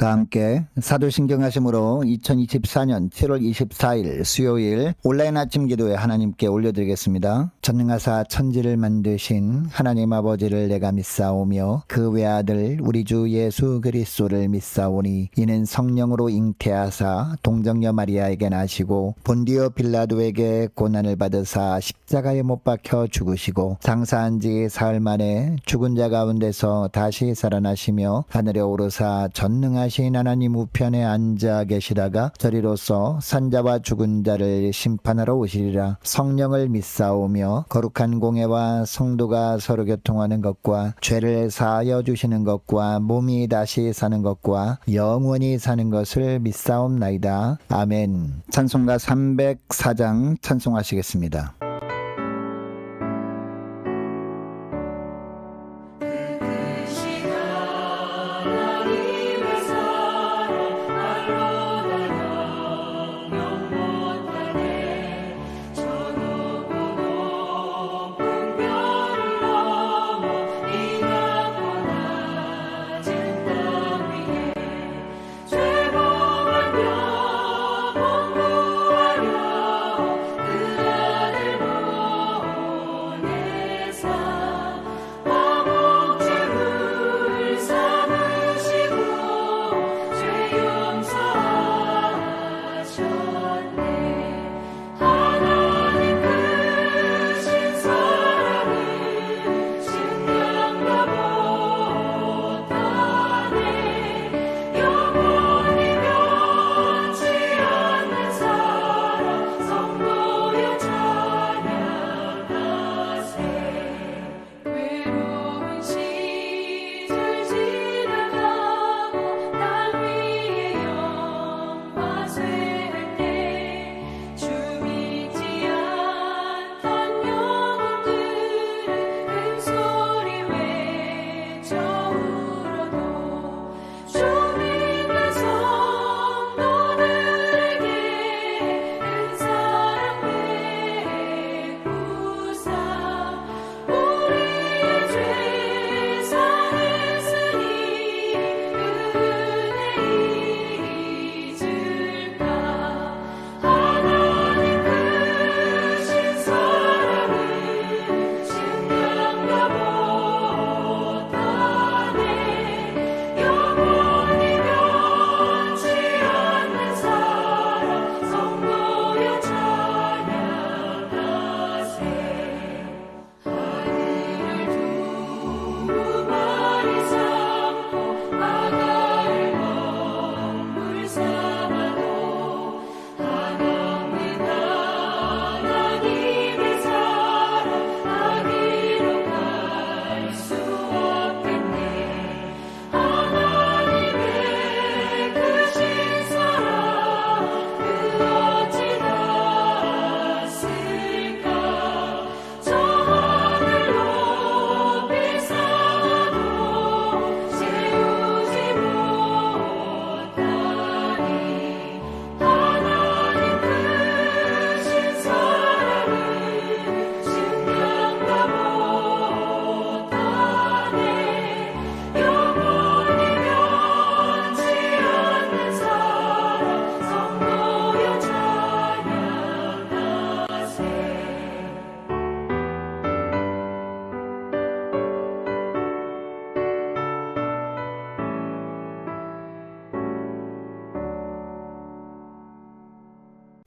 다 함께 사도신경하심으로 2024년 7월 24일 수요일 온라인 아침 기도에 하나님께 올려드리겠습니다. 전능하사 천지를 만드신 하나님 아버지를 내가 믿사오며 그 외아들 우리 주 예수 그리스도를 믿사오니 이는 성령으로 잉태하사 동정녀 마리아에게 나시고 본디오 빌라도에게 고난을 받으사 십자가에 못 박혀 죽으시고 장사한 지 사흘 만에 죽은 자 가운데서 다시 살아나시며 하늘에 오르사 전능하신 하나님 우편에 앉아 계시다가 저리로서 산자와 죽은 자를 심판하러 오시리라. 성령을 믿사오며 거룩한 공예와 성도가 서로 교통하는 것과 죄를 사하여 주시는 것과 몸이 다시 사는 것과 영원히 사는 것을 믿사옵나이다. 아멘. 찬송가 304장 찬송하시겠습니다.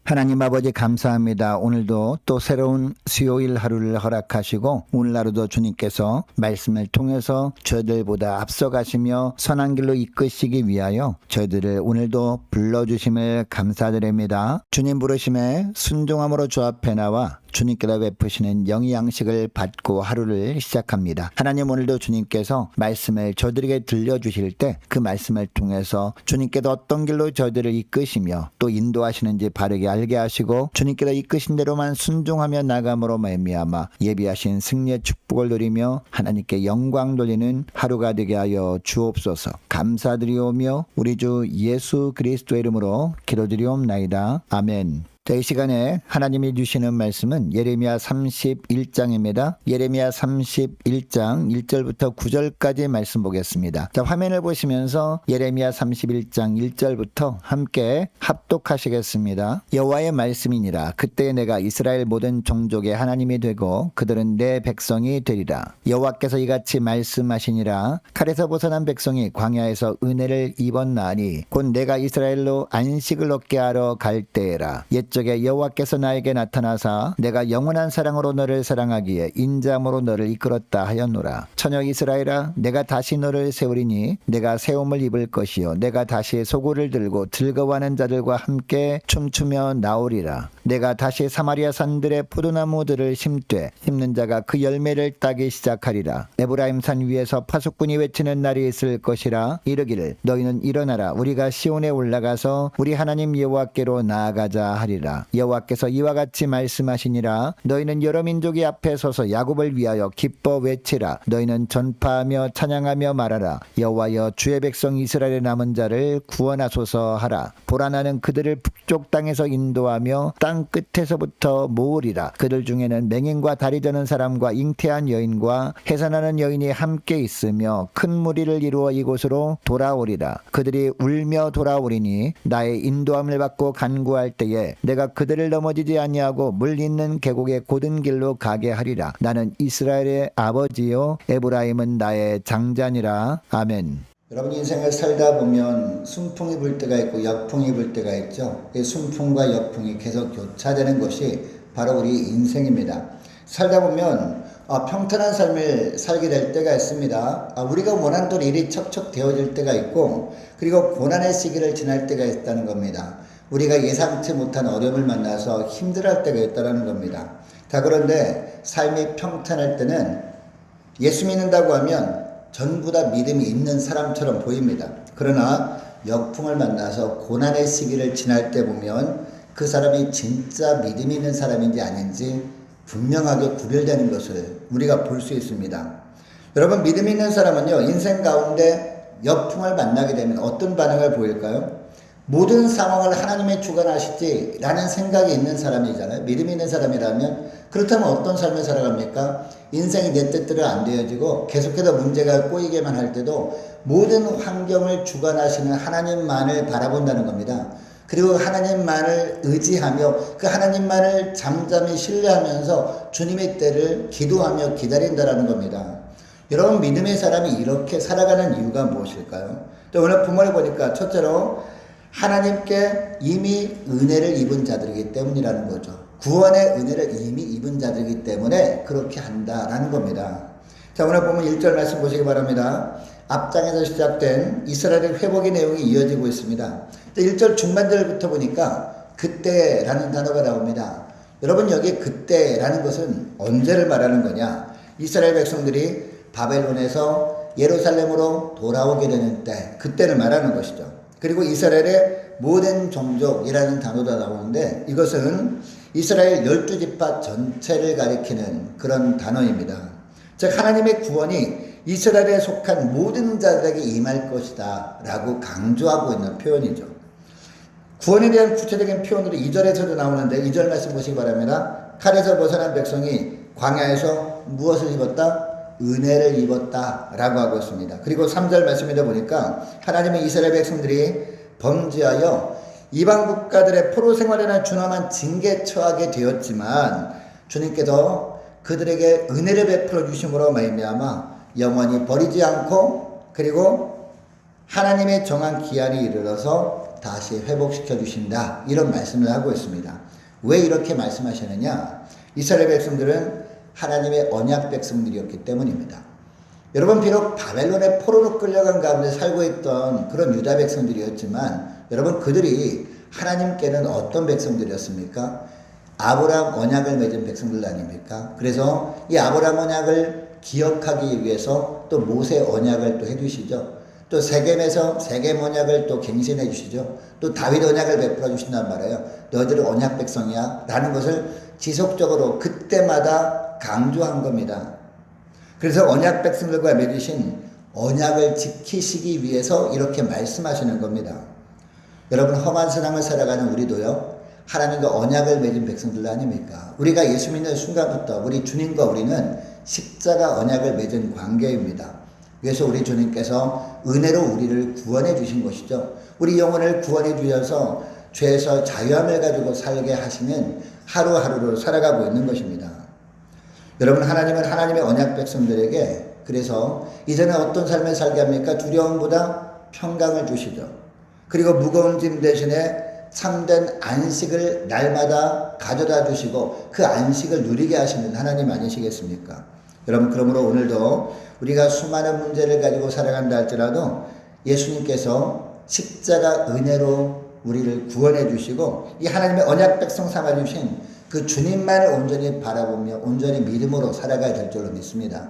하나님 아버지 감사합니다. 오늘도 또 새로운 수요일 하루를 허락하시고 오늘 하루도 주님께서 말씀을 통해서 저희들보다 앞서가시며 선한 길로 이끄시기 위하여 저희들을 오늘도 불러주심을 감사드립니다. 주님 부르심에 순종함으로 주 앞에 나와 주님께서 베푸시는 영의 양식을 받고 하루를 시작합니다. 하나님 오늘도 주님께서 말씀을 저들에게 들려주실 때 그 말씀을 통해서 주님께서 어떤 길로 저들을 이끄시며 또 인도하시는지 바르게 알게 하시고 주님께서 이끄신 대로만 순종하며 나감으로 말미암아 예비하신 승리의 축복을 누리며 하나님께 영광 돌리는 하루가 되게 하여 주옵소서. 감사드리오며 우리 주 예수 그리스도의 이름으로 기도드리옵나이다. 아멘. 이 시간에 하나님이 주시는 말씀은 예레미야 31장입니다. 예레미야 31장 1절부터 9절까지 말씀 보겠습니다. 자, 화면을 보시면서 예레미야 31장 1절부터 함께 합독하시겠습니다. 여호와의 말씀이니라. 그때 내가 이스라엘 모든 종족의 하나님이 되고 그들은 내 백성이 되리라. 여호와께서 이같이 말씀하시니라. 칼에서 벗어난 백성이 광야에서 은혜를 입었나니 곧 내가 이스라엘로 안식을 얻게 하러 갈 때에라. 옛적에 여호와께서 나에게 나타나사 내가 영원한 사랑으로 너를 사랑하기에 인자함으로 너를 이끌었다 하였노라. 처녀 이스라엘아, 내가 다시 너를 세우리니 내가 세움을 입을 것이요 내가 다시 소굴을 들고 즐거워하는 자들과 함께 춤추며 나오리라. 내가 다시 사마리아 산들의 포도나무들을 심되 심는 자가 그 열매를 따기 시작하리라. 에브라임 산 위에서 파수꾼이 외치는 날이 있을 것이라. 이르기를 너희는 일어나라. 우리가 시온에 올라가서 우리 하나님 여호와께로 나아가자 하리라. 여호와께서 이와 같이 말씀하시니라. 너희는 여러 민족이 앞에 서서 야곱을 위하여 기뻐 외치라. 너희는 전파하며 찬양하며 말하라. 여호와여, 주의 백성 이스라엘의 남은 자를 구원하소서 하라. 보라, 나는 그들을 북쪽 땅에서 인도하며 땅 끝에서부터 모으리라. 그들 중에는 맹인과 다리 저는 사람과 잉태한 여인과 해산하는 여인이 함께 있으며 큰 무리를 이루어 이곳으로 돌아오리라. 그들이 울며 돌아오리니 나의 인도함을 받고 간구할 때에 내가 그들을 넘어지지 아니하고 물 있는 계곡의 곧은 길로 가게 하리라. 나는 이스라엘의 아버지요 에브라임은 나의 장자니라. 아멘. 여러분, 인생을 살다 보면 순풍이 불 때가 있고 역풍이 불 때가 있죠. 이 순풍과 역풍이 계속 교차되는 것이 바로 우리 인생입니다. 살다 보면 평탄한 삶을 살게 될 때가 있습니다. 우리가 원하는 대로 일이 척척 되어질 때가 있고, 그리고 고난의 시기를 지날 때가 있다는 겁니다. 우리가 예상치 못한 어려움을 만나서 힘들어할 때가 있다는 겁니다. 자, 그런데 삶이 평탄할 때는 예수 믿는다고 하면 전부 다 믿음이 있는 사람처럼 보입니다. 그러나 역풍을 만나서 고난의 시기를 지날 때 보면 그 사람이 진짜 믿음이 있는 사람인지 아닌지 분명하게 구별되는 것을 우리가 볼 수 있습니다. 여러분, 믿음이 있는 사람은요, 인생 가운데 역풍을 만나게 되면 어떤 반응을 보일까요? 모든 상황을 하나님의 주관하시지라는 생각이 있는 사람이잖아요. 믿음이 있는 사람이라면. 그렇다면 어떤 삶을 살아갑니까? 인생이 내 뜻대로 안 되어지고 계속해서 문제가 꼬이게만 할 때도 모든 환경을 주관하시는 하나님만을 바라본다는 겁니다. 그리고 하나님만을 의지하며 그 하나님만을 잠잠히 신뢰하면서 주님의 때를 기도하며 기다린다는 겁니다. 여러분, 믿음의 사람이 이렇게 살아가는 이유가 무엇일까요? 또 오늘 본문을 보니까 첫째로 하나님께 이미 은혜를 입은 자들이기 때문이라는 거죠. 구원의 은혜를 이미 입은 자들이기 때문에 그렇게 한다라는 겁니다. 자, 오늘 보면 1절 말씀 보시기 바랍니다. 앞장에서 시작된 이스라엘의 회복의 내용이 이어지고 있습니다. 1절 중반절부터 보니까 그때라는 단어가 나옵니다. 여러분, 여기 그때라는 것은 언제를 말하는 거냐? 이스라엘 백성들이 바벨론에서 예루살렘으로 돌아오게 되는 때, 그때를 말하는 것이죠. 그리고 이스라엘의 모든 종족이라는 단어가 나오는데 이것은 이스라엘 12지파 전체를 가리키는 그런 단어입니다. 즉, 하나님의 구원이 이스라엘에 속한 모든 자들에게 임할 것이다 라고 강조하고 있는 표현이죠. 구원에 대한 구체적인 표현으로 2절에서도 나오는데 2절 말씀 보시기 바랍니다. 칼에서 벗어난 백성이 광야에서 무엇을 입었다? 은혜를 입었다 라고 하고 있습니다. 그리고 3절 말씀에도 보니까 하나님의 이스라엘 백성들이 범죄하여 이방 국가들의 포로 생활에는 준엄한 징계에 처하게 되었지만 주님께서 그들에게 은혜를 베풀어 주심으로 말미암아 영원히 버리지 않고 그리고 하나님의 정한 기한이 이르러서 다시 회복시켜 주신다, 이런 말씀을 하고 있습니다. 왜 이렇게 말씀하시느냐? 이스라엘 백성들은 하나님의 언약 백성들이었기 때문입니다. 여러분, 비록 바벨론의 포로로 끌려간 가운데 살고 있던 그런 유다 백성들이었지만 여러분, 그들이 하나님께는 어떤 백성들이었습니까? 아브라함 언약을 맺은 백성들 아닙니까? 그래서 이 아브라함 언약을 기억하기 위해서 또 모세 언약을 또 해주시죠. 또 세겜에서 세겜 언약을 또 갱신해 주시죠. 또 다윗 언약을 베풀어 주신단 말이에요. 너희들은 언약 백성이야 라는 것을 지속적으로 그때마다 강조한 겁니다. 그래서 언약 백성들과 맺으신 언약을 지키시기 위해서 이렇게 말씀하시는 겁니다. 여러분, 험한 세상을 살아가는 우리도요, 하나님과 언약을 맺은 백성들 아닙니까? 우리가 예수 믿는 순간부터 우리 주님과 우리는 십자가 언약을 맺은 관계입니다. 그래서 우리 주님께서 은혜로 우리를 구원해 주신 것이죠. 우리 영혼을 구원해 주셔서 죄에서 자유함을 가지고 살게 하시는 하루하루를 살아가고 있는 것입니다. 여러분, 하나님은 하나님의 언약 백성들에게 그래서 이제는 어떤 삶을 살게 합니까? 두려움보다 평강을 주시죠. 그리고 무거운 짐 대신에 참된 안식을 날마다 가져다 주시고 그 안식을 누리게 하시는 하나님 아니시겠습니까? 여러분, 그러므로 오늘도 우리가 수많은 문제를 가지고 살아간다 할지라도 예수님께서 십자가 은혜로 우리를 구원해 주시고 이 하나님의 언약 백성 삼아 주신 그 주님만을 온전히 바라보며 온전히 믿음으로 살아가야 될 줄로 믿습니다.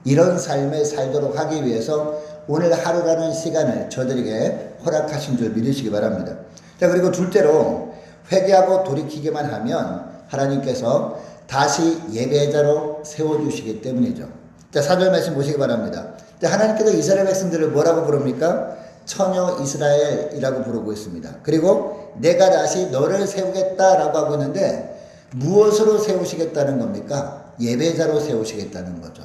이런 삶을 살도록 하기 위해서 오늘 하루라는 시간을 저들에게 허락하신 줄 믿으시기 바랍니다. 자, 그리고 둘째로 회개하고 돌이키기만 하면 하나님께서 다시 예배자로 세워주시기 때문이죠. 자, 4절 말씀 보시기 바랍니다. 자, 하나님께서 이스라엘 백성들을 뭐라고 부릅니까? 처녀 이스라엘이라고 부르고 있습니다. 그리고 내가 다시 너를 세우겠다라고 하고 있는데 무엇으로 세우시겠다는 겁니까? 예배자로 세우시겠다는 거죠.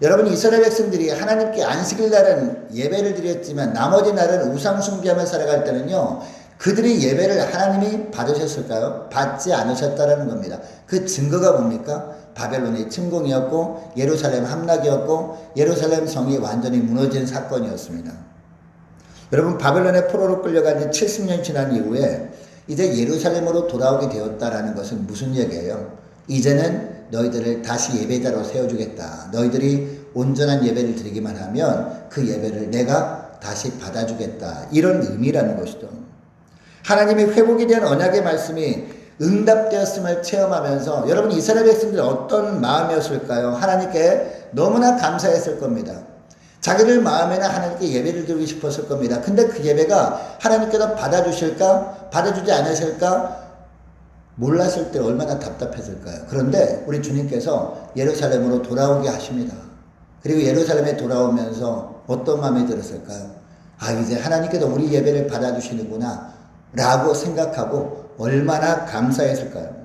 여러분, 이스라엘 백성들이 하나님께 안식일 날은 예배를 드렸지만 나머지 날은 우상 숭배하며 살아갈 때는요, 그들의 예배를 하나님이 받으셨을까요? 받지 않으셨다라는 겁니다. 그 증거가 뭡니까? 바벨론의 침공이었고 예루살렘 함락이었고 예루살렘 성이 완전히 무너진 사건이었습니다. 여러분, 바벨론의 포로로 끌려간 지 70년 지난 이후에 이제 예루살렘으로 돌아오게 되었다라는 것은 무슨 얘기예요? 이제는 너희들을 다시 예배자로 세워주겠다. 너희들이 온전한 예배를 드리기만 하면 그 예배를 내가 다시 받아주겠다. 이런 의미라는 것이죠. 하나님의 회복에 대한 언약의 말씀이 응답되었음을 체험하면서 여러분, 이스라엘 백성들이 어떤 마음이었을까요? 하나님께 너무나 감사했을 겁니다. 자기들 마음에는 하나님께 예배를 드리고 싶었을 겁니다. 근데 그 예배가 하나님께서 받아주실까? 받아주지 않으실까? 몰랐을 때 얼마나 답답했을까요? 그런데 우리 주님께서 예루살렘으로 돌아오게 하십니다. 그리고 예루살렘에 돌아오면서 어떤 마음이 들었을까요? 아, 이제 하나님께서 우리 예배를 받아주시는구나 라고 생각하고 얼마나 감사했을까요?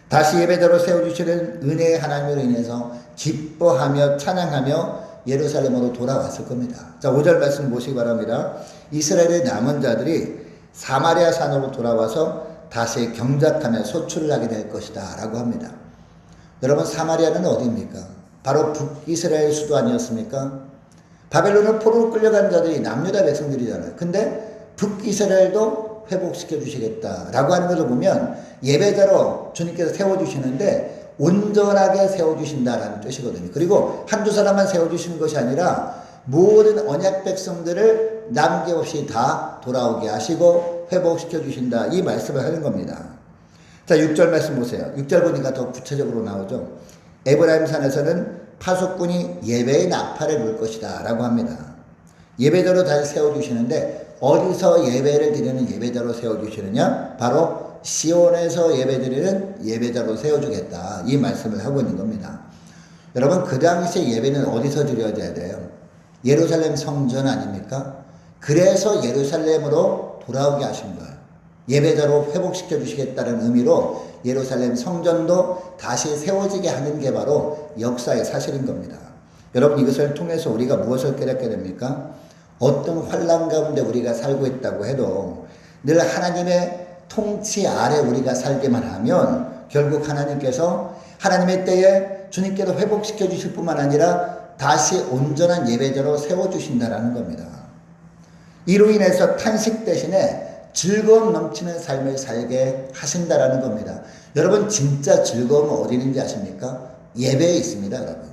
다시 예배자로 세워주시는 은혜의 하나님으로 인해서 기뻐하며 찬양하며 예루살렘으로 돌아왔을 겁니다. 자, 5절 말씀 보시기 바랍니다. 이스라엘의 남은 자들이 사마리아 산으로 돌아와서 다시 경작하며 소출을 하게 될 것이다 라고 합니다. 여러분, 사마리아는 어디입니까? 바로 북이스라엘 수도 아니었습니까? 바벨론을 포로로 끌려간 자들이 남유다 백성들이잖아요. 근데 북이스라엘도 회복시켜 주시겠다라고 하는 것을 보면 예배자로 주님께서 세워주시는데 온전하게 세워주신다라는 뜻이거든요. 그리고 한두 사람만 세워주시는 것이 아니라 모든 언약 백성들을 남김없이 다 돌아오게 하시고 회복시켜 주신다. 이 말씀을 하는 겁니다. 자, 6절 말씀 보세요. 6절 보니까 더 구체적으로 나오죠. 에브라임 산에서는 파수꾼이 예배의 나팔을 불 것이다 라고 합니다. 예배자로 다시 세워주시는데 어디서 예배를 드리는 예배자로 세워주시느냐? 바로 시온에서 예배드리는 예배자로 세워주겠다. 이 말씀을 하고 있는 겁니다. 여러분, 그 당시에 예배는 어디서 드려져야 돼요? 예루살렘 성전 아닙니까? 그래서 예루살렘으로 돌아오게 하신 거예요. 예배자로 회복시켜 주시겠다는 의미로 예루살렘 성전도 다시 세워지게 하는 게 바로 역사의 사실인 겁니다. 여러분, 이것을 통해서 우리가 무엇을 깨닫게 됩니까? 어떤 환난 가운데 우리가 살고 있다고 해도 늘 하나님의 통치 아래 우리가 살기만 하면 결국 하나님께서 하나님의 때에 주님께서 회복시켜 주실 뿐만 아니라 다시 온전한 예배자로 세워주신다라는 겁니다. 이로 인해서 탄식 대신에 즐거움 넘치는 삶을 살게 하신다라는 겁니다. 여러분, 진짜 즐거움은 어디 있는지 아십니까? 예배에 있습니다, 여러분.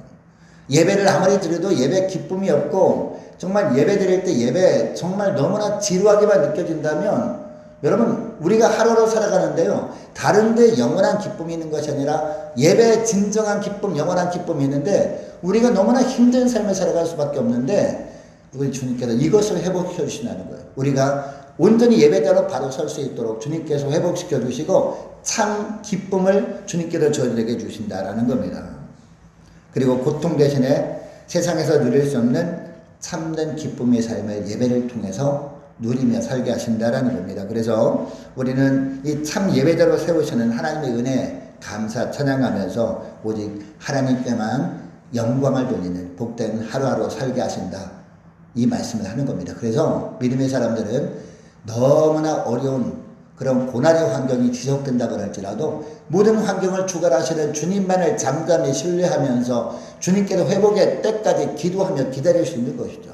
예배를 아무리 드려도 예배 기쁨이 없고 정말 예배 드릴 때 예배 정말 너무나 지루하게만 느껴진다면 여러분, 우리가 하루로 살아가는데요, 다른 데 영원한 기쁨이 있는 것이 아니라 예배에 진정한 기쁨, 영원한 기쁨이 있는데 우리가 너무나 힘든 삶을 살아갈 수밖에 없는데 우리 주님께서 이것을 회복시켜 주신다는 거예요. 우리가 온전히 예배자로 바로 설 수 있도록 주님께서 회복시켜 주시고 참 기쁨을 주님께서 저희들에게 주신다라는 겁니다. 그리고 고통 대신에 세상에서 누릴 수 없는 참된 기쁨의 삶을 예배를 통해서 누리며 살게 하신다라는 겁니다. 그래서 우리는 이 참 예배자로 세우시는 하나님의 은혜 감사 찬양하면서 오직 하나님께만 영광을 돌리는 복된 하루하루 살게 하신다, 이 말씀을 하는 겁니다. 그래서 믿음의 사람들은 너무나 어려운 그런 고난의 환경이 지속된다고 할지라도 모든 환경을 주관하시는 주님만을 잠잠히 신뢰하면서 주님께서 회복의 때까지 기도하며 기다릴 수 있는 것이죠.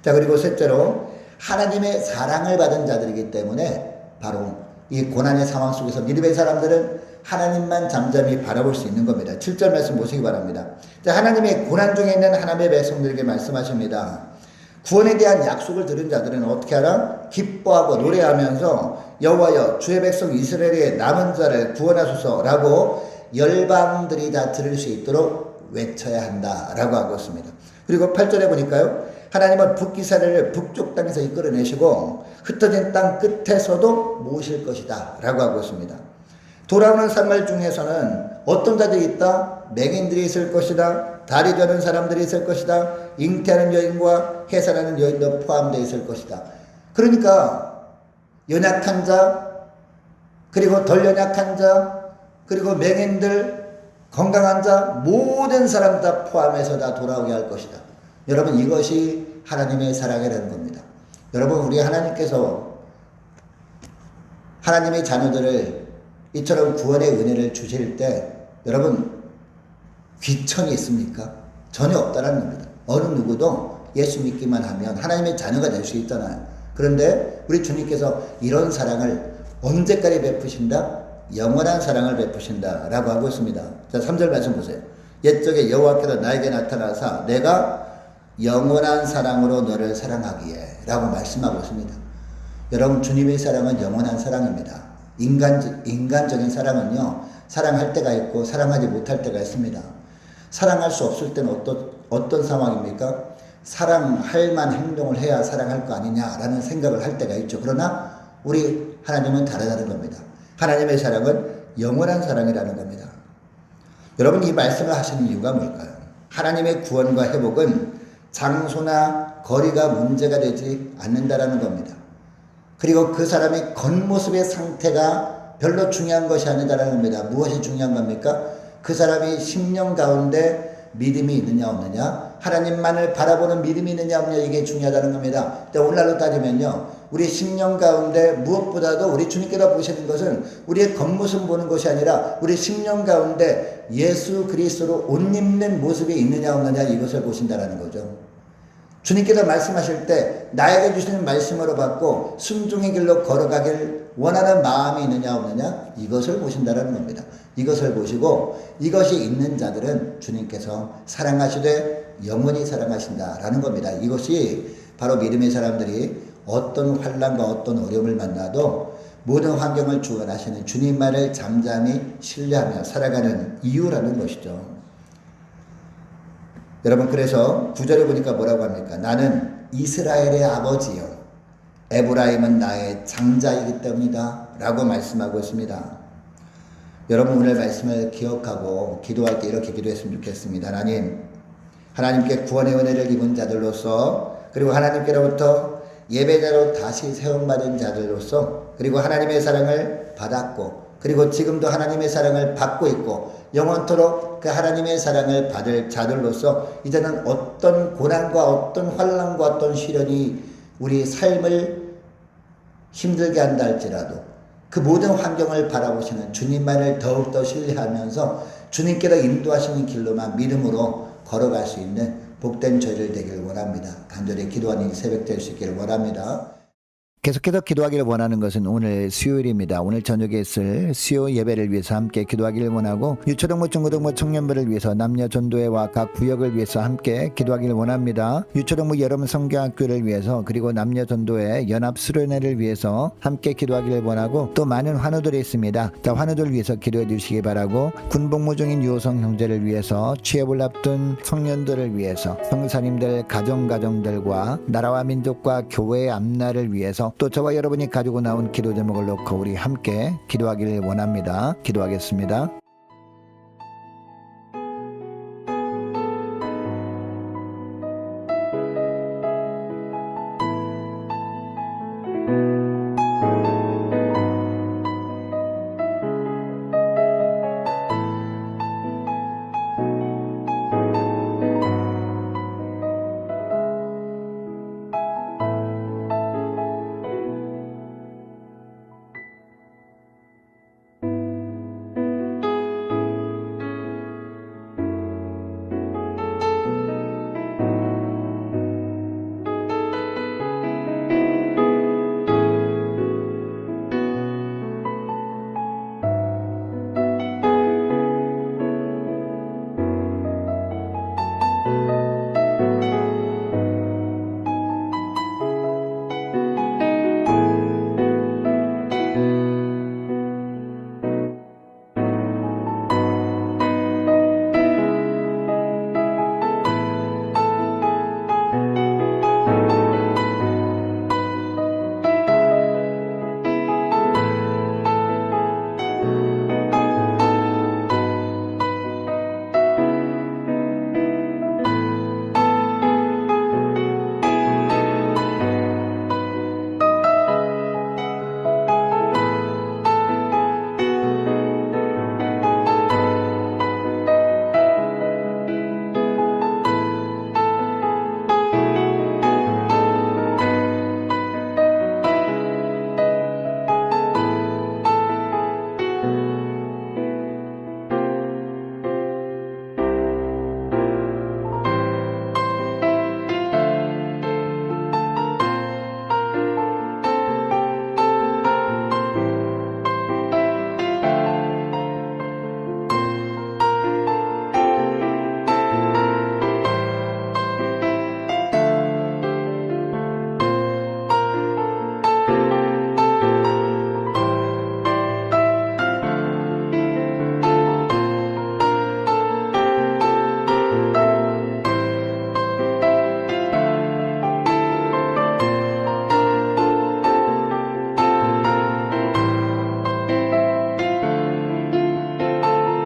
자, 그리고 셋째로 하나님의 사랑을 받은 자들이기 때문에 바로 이 고난의 상황 속에서 믿음의 사람들은 하나님만 잠잠히 바라볼 수 있는 겁니다. 7절 말씀 보시기 바랍니다. 자, 하나님의 고난 중에 있는 하나님의 백성들에게 말씀하십니다. 구원에 대한 약속을 들은 자들은 어떻게 하라? 기뻐하고 노래하면서 여호와여 주의 백성 이스라엘의 남은 자를 구원하소서라고 열방들이 다 들을 수 있도록 외쳐야 한다라고 하고 있습니다. 그리고 8절에 보니까요, 하나님은 북이스라엘을 북쪽 땅에서 이끌어내시고 흩어진 땅 끝에서도 모실 것이다 라고 하고 있습니다. 돌아오는 산말 중에서는 어떤 자들이 있다? 맹인들이 있을 것이다. 다리 저는 사람들이 있을 것이다. 잉태하는 여인과 해산하는 여인도 포함되어 있을 것이다. 그러니까 연약한 자, 그리고 덜 연약한 자, 그리고 맹인들, 건강한 자, 모든 사람 다 포함해서 다 돌아오게 할 것이다. 여러분, 이것이 하나님의 사랑이라는 겁니다. 여러분, 우리 하나님께서 하나님의 자녀들을 이처럼 구원의 은혜를 주실 때 여러분 귀천이 있습니까? 전혀 없다는 겁니다. 어느 누구도 예수 믿기만 하면 하나님의 자녀가 될 수 있잖아요. 그런데 우리 주님께서 이런 사랑을 언제까지 베푸신다? 영원한 사랑을 베푸신다 라고 하고 있습니다. 자, 3절 말씀 보세요. 옛적에 여호와께서 나에게 나타나사 내가 영원한 사랑으로 너를 사랑하기에 라고 말씀하고 있습니다. 여러분, 주님의 사랑은 영원한 사랑입니다. 인간적인 사랑은요, 사랑할 때가 있고 사랑하지 못할 때가 있습니다. 사랑할 수 없을 때는 어떤 상황입니까? 사랑할 만 행동을 해야 사랑할 거 아니냐라는 생각을 할 때가 있죠. 그러나 우리 하나님은 다르다는 겁니다. 하나님의 사랑은 영원한 사랑이라는 겁니다. 여러분, 이 말씀을 하시는 이유가 뭘까요? 하나님의 구원과 회복은 장소나 거리가 문제가 되지 않는다라는 겁니다. 그리고 그 사람의 겉모습의 상태가 별로 중요한 것이 아니다라는 겁니다. 무엇이 중요한 겁니까? 그 사람이 심령 가운데 믿음이 있느냐 없느냐, 하나님만을 바라보는 믿음이 있느냐 없느냐, 이게 중요하다는 겁니다. 오늘날로 따지면요, 우리 심령 가운데 무엇보다도 우리 주님께서 보시는 것은 우리의 겉모습 보는 것이 아니라 우리 심령 가운데 예수 그리스도로 옷 입는 모습이 있느냐 없느냐, 이것을 보신다는 거죠. 주님께서 말씀하실 때 나에게 주시는 말씀으로 받고 순종의 길로 걸어가길 원하는 마음이 있느냐 없느냐, 이것을 보신다는 겁니다. 이것을 보시고 이것이 있는 자들은 주님께서 사랑하시되 영원히 사랑하신다라는 겁니다. 이것이 바로 믿음의 사람들이 어떤 환난과 어떤 어려움을 만나도 모든 환경을 주관하시는 주님만을 잠잠히 신뢰하며 살아가는 이유라는 것이죠. 여러분, 그래서 9절에 보니까 뭐라고 합니까? 나는 이스라엘의 아버지요, 에브라임은 나의 장자이기 때문이다 라고 말씀하고 있습니다. 여러분, 오늘 말씀을 기억하고 기도할 때 이렇게 기도했으면 좋겠습니다. 하나님께 구원의 은혜를 입은 자들로서, 그리고 하나님께로부터 예배자로 다시 세움받은 자들로서, 그리고 하나님의 사랑을 받았고, 그리고 지금도 하나님의 사랑을 받고 있고 영원토록 그 하나님의 사랑을 받을 자들로서 이제는 어떤 고난과 어떤 환난과 어떤 시련이 우리 삶을 힘들게 한다 할지라도 그 모든 환경을 바라보시는 주님만을 더욱더 신뢰하면서 주님께서 인도하시는 길로만 믿음으로 걸어갈 수 있는 복된 저희들 되기를 원합니다. 간절히 기도하는 새벽 될 수 있기를 원합니다. 계속해서 기도하기를 원하는 것은 오늘 수요일입니다. 오늘 저녁에 있을 수요 예배를 위해서 함께 기도하기를 원하고, 유초등부 중고등부 청년부를 위해서 남녀 전도회와 각 구역을 위해서 함께 기도하기를 원합니다. 유초등부 여름 성경학교를 위해서, 그리고 남녀 전도회 연합 수련회를 위해서 함께 기도하기를 원하고, 또 많은 환우들이 있습니다. 자, 환우들 위해서 기도해 주시기 바라고, 군복무 중인 유호성 형제를 위해서, 취업을 앞둔 청년들을 위해서, 성사님들 가정들과 나라와 민족과 교회의 앞날을 위해서, 또 저와 여러분이 가지고 나온 기도 제목을 놓고 우리 함께 기도하기를 원합니다. 기도하겠습니다.